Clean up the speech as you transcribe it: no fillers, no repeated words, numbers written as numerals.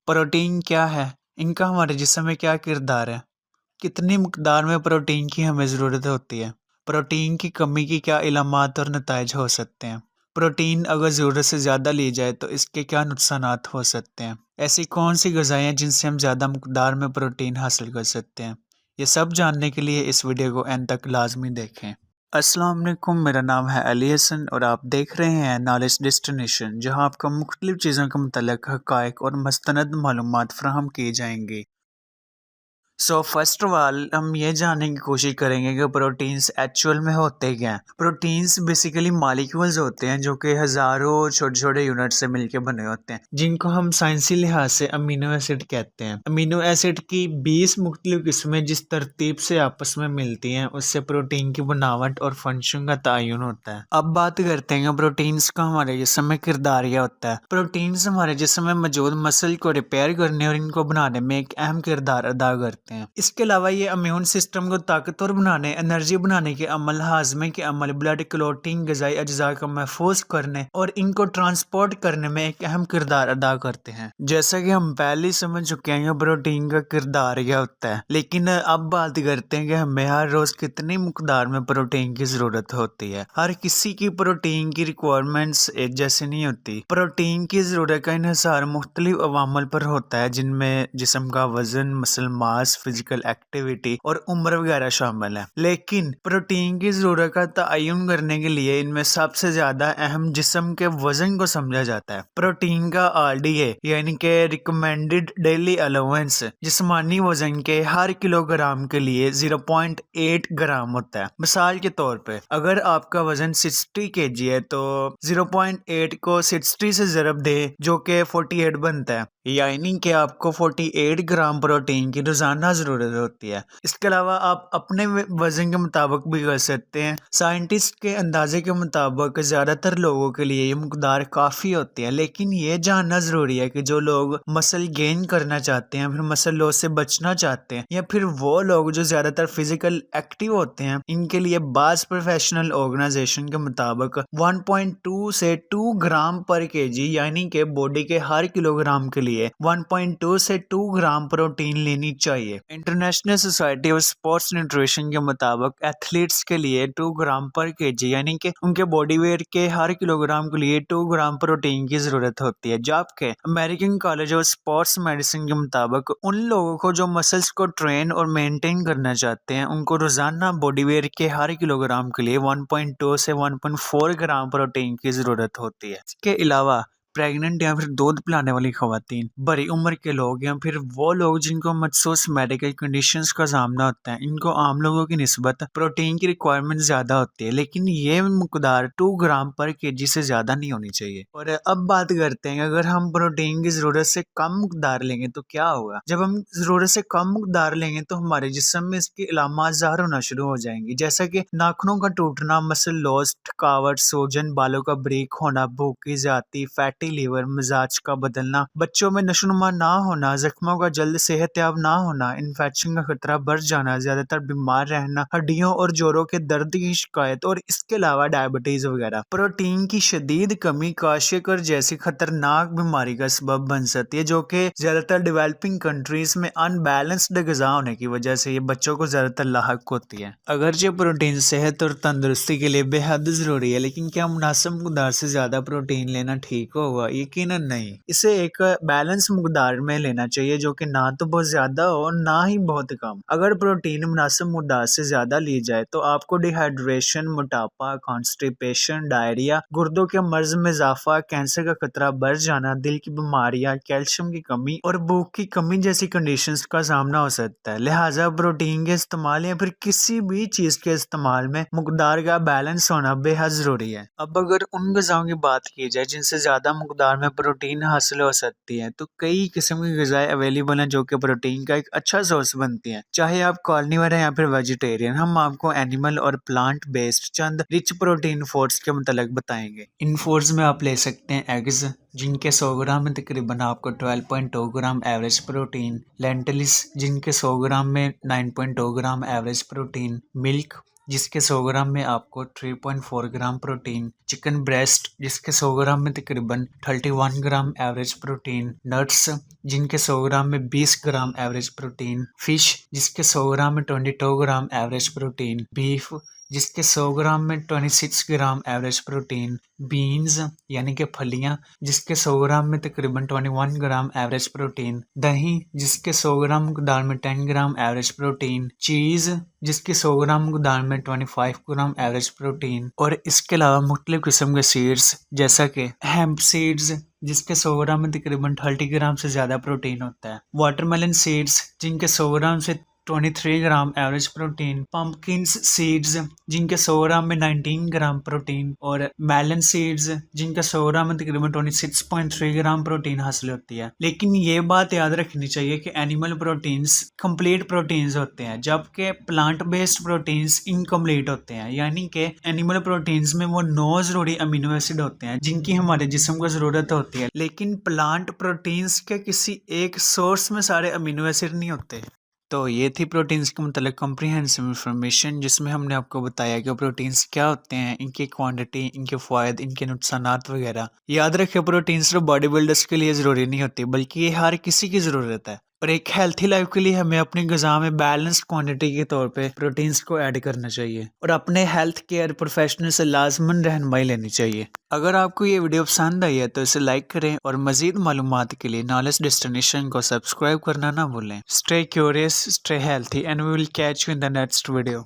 Protein क्या है? इनका हमारे जिस्म में क्या किरदार है? कितनी मकदार में प्रोटीन की हमें ज़रूरत होती है? प्रोटीन की कमी की क्या इलामात और नताइज हो सकते हैं? प्रोटीन अगर ज़रूरत से ज़्यादा ली जाए तो इसके क्या नुकसानात हो सकते हैं? ऐसी कौन सी ग़िज़ाएँ हैं जिनसे हम ज़्यादा मकदार में प्रोटीन हासिल कर सकते हैं? ये सब जानने के लिए इस वीडियो को एंड तक लाज़मी देखें। अस्सलाम वालेकुम, मेरा नाम है अली हसन और आप देख रहे हैं नॉलेज डेस्टिनेशन, जहां आपको मुख्तलिफ चीज़ों के मुतल्लिक़ हक़ाइक़ और मुस्तनद मालूमात फ़राहम की जाएंगी। फर्स्ट ऑफ ऑल हम ये जानने की कोशिश करेंगे कि प्रोटीन्स एक्चुअल में होते क्या हैं। प्रोटीन्स बेसिकली मॉलिक्यूल्स होते हैं जो कि हज़ारों छोटे छोटे यूनिट से मिलकर बने होते हैं, जिनको हम साइंसी लिहाज से अमीनो एसिड कहते हैं। अमीनो एसिड की 20 मुख्तलिफ किस्में जिस तरतीब से आपस में मिलती हैं, उससे प्रोटीन की बनावट और फंक्शन का तयन होता है। अब बात करते हैं प्रोटीन्स का हमारे जिस्म में किरदार क्या होता है। प्रोटीन्स हमारे जिस्म में मौजूद मसल को रिपेयर करने और इनको बनाने में एक अहम किरदार अदा करते हैं। इसके अलावा ये इम्यून सिस्टम को ताकतवर बनाने, एनर्जी बनाने के अमल, हाजमे के अमल, ब्लड क्लॉटिंग, ग़िज़ाई अज्जा को महफूज करने और इनको ट्रांसपोर्ट करने में एक अहम किरदार अदा करते हैं। जैसा कि हम पहले ही समझ चुके हैं प्रोटीन का किरदार क्या होता है, लेकिन अब बात करते हैं कि हमें हर रोज़ कितनी मकदार में प्रोटीन की ज़रूरत होती है। हर किसी की प्रोटीन की रिक्वायरमेंट्स एक जैसी नहीं होती। प्रोटीन की ज़रूरत का इन्हिसार मुख्तलिफ अवामल पर होता है, जिनमें जिस्म का वजन, मसल मास, फिजिकल एक्टिविटी और उम्र वगैरह शामिल है। लेकिन प्रोटीन की ज़रूरत का तयन करने के लिए इनमें सबसे ज़्यादा अहम जिस्म के वजन को समझा जाता है। प्रोटीन का RDA यानी कि रिकमेंडेड डेली अलाउंस जिस्मानी वजन के हर किलोग्राम के लिए 0.8 ग्राम होता है। मिसाल के तौर पे अगर आपका वजन 60 kg है तो 0.8 को 60 से ज़रब दे जो कि 48 बनता है, यानी कि आपको 48 ग्राम प्रोटीन की रोजाना ज़रूरत होती है। इसके अलावा आप अपने वजन के मुताबिक भी कर सकते हैं। साइंटिस्ट के अंदाजे के मुताबिक ज़्यादातर लोगों के लिए ये मकदार काफ़ी होती है, लेकिन ये जानना ज़रूरी है कि जो लोग मसल गेन करना चाहते हैं, फिर मसल लॉस से बचना चाहते हैं, या फिर वो लोग जो ज़्यादातर फिजिकल एक्टिव होते हैं, इनके लिए बाज़ प्रोफेशनल ऑर्गेनाइजेशन के मुताबिक 1.2 से 2 ग्राम पर kg यानी कि बॉडी के हर किलोग्राम के लिए 1.2 से 2 ग्राम प्रोटीन लेनी चाहिए। International society of sports nutrition के मुताबिक एथलीट्स के लिए 2 ग्राम पर kg यानी कि उनके बॉडी वेट के हर किलोग्राम के लिए 2 ग्राम प्रोटीन की जरूरत होती है। जबकि American college of sports medicine के मुताबिक उन लोगों को जो मसल्स को ट्रेन और मेंटेन करना चाहते हैं, उनको रोजाना बॉडी वेट के हर किलोग्राम के लिए 1.2 से 1.4 ग्राम प्रोटीन की जरूरत होती है। इसके अलावा प्रेग्नेंट या फिर दूध पिलाने वाली खवातीन, बड़ी उम्र के लोग या फिर वो लोग जिनको मखसूस मेडिकल कंडीशंस का सामना होता है, इनको आम लोगों की निस्बत प्रोटीन की रिक्वायरमेंट ज़्यादा होती है, लेकिन ये मकदार 2 ग्राम पर kg से ज़्यादा नहीं होनी चाहिए। और अब बात करते हैं अगर हम प्रोटीन की ज़रूरत से कम मकदार लेंगे तो क्या होगा। जब हम ज़रूरत से कम मकदार लेंगे तो हमारे जिस्म में इसकी अलामात ज़ाहिर होना शुरू हो जाएंगी, जैसा कि नाखूनों का टूटना, मसल लॉस, थकावट, सूजन, बालों का ब्रेक होना, भूख की ज्यादती, फैटी लीवर, मिजाज का बदलना, बच्चों में नशोनुमा ना होना, जख्मों का जल्द सेहतयाब ना होना, इन्फेक्शन का खतरा बढ़ जाना, ज्यादातर बीमार रहना, हड्डियों और जोड़ों के दर्द की शिकायत और इसके अलावा डायबिटीज वगैरह। प्रोटीन की शदीद कमी काशिकर जैसी खतरनाक बीमारी का सबब बन सकती है, जो कि ज्यादातर डेवलपिंग कंट्रीज में अनबैलेंस्ड ग़िज़ा होने की वजह से ये बच्चों को ज्यादातर लाहक होती है। अगरचे प्रोटीन सेहत और तंदुरुस्ती के लिए बेहद जरूरी है, लेकिन क्या मुनासिब मकदार से ज्यादा प्रोटीन लेना ठीक होगा? यकीनन नहीं। इसे एक बैलेंस मकदार में लेना चाहिए, जो कि ना तो बहुत ज्यादा हो ना ही बहुत कम। अगर प्रोटीन मुनासिब मकदार से ज्यादा ली जाए तो आपको डिहाइड्रेशन, मोटापा, कॉन्स्टिपेशन, डायरिया, गुर्दों के मर्ज में इजाफा, कैंसर का खतरा बढ़ जाना, दिल की बीमारियां, कैल्शियम की कमी और भूख की कमी जैसी कंडीशंस का सामना हो सकता है। लिहाजा प्रोटीन के इस्तेमाल या फिर किसी भी चीज के इस्तेमाल में मकदार का बैलेंस होना बेहद जरूरी है। अब अगर उन ग़िज़ाओं की बात की जाए जिनसे ज्यादा मकदार में प्रोटीन हासिल हो सकती है, तो कई किस्म की ग़िज़ाएं अवेलेबल हैं जो कि प्रोटीन का एक अच्छा सोर्स बनती हैं। चाहे आप कार्निवर हैं या फिर वेजिटेरियन, हम आपको एनिमल और प्लांट बेस्ड चंद रिच प्रोटीन फूड्स के मुतालिक बताएंगे। इन फूड्स में आप ले सकते हैं एग्स, जिनके 100 ग्राम में तकरीबन आपको 12.2 ग्राम एवरेज प्रोटीन, लेंटिल्स जिनके 100 ग्राम में 9.2 ग्राम एवरेज प्रोटीन, मिल्क जिसके 100 ग्राम में आपको 3.4 ग्राम प्रोटीन, चिकन ब्रेस्ट जिसके 100 ग्राम में तकरीबन 31 ग्राम एवरेज प्रोटीन, नट्स जिनके 100 ग्राम में 20 ग्राम एवरेज प्रोटीन, फिश जिसके 100 ग्राम में 22 ग्राम एवरेज प्रोटीन, बीफ जिसके 100 ग्राम में 26 ग्राम एवरेज प्रोटीन, बीन्स यानी कि फलियां जिसके 100 ग्राम में तकरीबन 21 ग्राम एवरेज प्रोटीन, दही जिसके 100 ग्राम दाल में 10 ग्राम एवरेज प्रोटीन, चीज़ जिसके 100 ग्राम दाल में 25 ग्राम एवरेज प्रोटीन, और इसके अलावा मुख्तलिफ किस्म के सीड्स जैसा कि हेम्प सीड्स जिसके 100 ग्राम में तकरीबन 30 ग्राम से ज़्यादा प्रोटीन होता है, वाटरमेलन सीड्स जिनके 100 ग्राम से 23 ग्राम एवरेज प्रोटीन, पंपकिन्स सीड्स जिनके 100 ग्राम में 19 ग्राम प्रोटीन, और मेलन सीड्स जिनका 100 ग्राम में तकरीबन 26.3 ग्राम प्रोटीन हासिल होती है। लेकिन ये बात याद रखनी चाहिए कि एनिमल प्रोटीन्स कंप्लीट प्रोटीन्स होते हैं जबकि प्लांट बेस्ड प्रोटीन्स इनकम्प्लीट होते हैं, यानी कि एनिमल प्रोटीन्स में वो 9 जरूरी अमीनो एसिड होते हैं जिनकी हमारे जिस्म को जरूरत होती है, लेकिन प्लांट प्रोटीन्स के किसी एक सोर्स में सारे अमीनो एसिड नहीं होते। तो ये थी प्रोटीन्स के मतलब कॉम्प्रिहेंसिव इन्फॉर्मेशन जिसमें हमने आपको बताया कि प्रोटीन्स क्या होते हैं, इनकी क्वांटिटी, इनके फ़ायदे, इनके नुकसानात वगैरह। याद रखें प्रोटीन्स सिर्फ बॉडी बिल्डर्स के लिए ज़रूरी नहीं होती बल्कि ये हर किसी की ज़रूरत है, और एक हेल्थी लाइफ के लिए हमें अपनी ग़िज़ा में बैलेंस्ड क्वांटिटी के तौर पे प्रोटीन्स को ऐड करना चाहिए और अपने हेल्थ केयर प्रोफेशनल से लाजमन रहनुमाई लेनी चाहिए। अगर आपको ये वीडियो पसंद आई है तो इसे लाइक करें और मज़ीद मालूमात के लिए नॉलेज डेस्टिनेशन को सब्सक्राइब करना ना भूलें। Stay curious, stay healthy and we will catch you in the next video.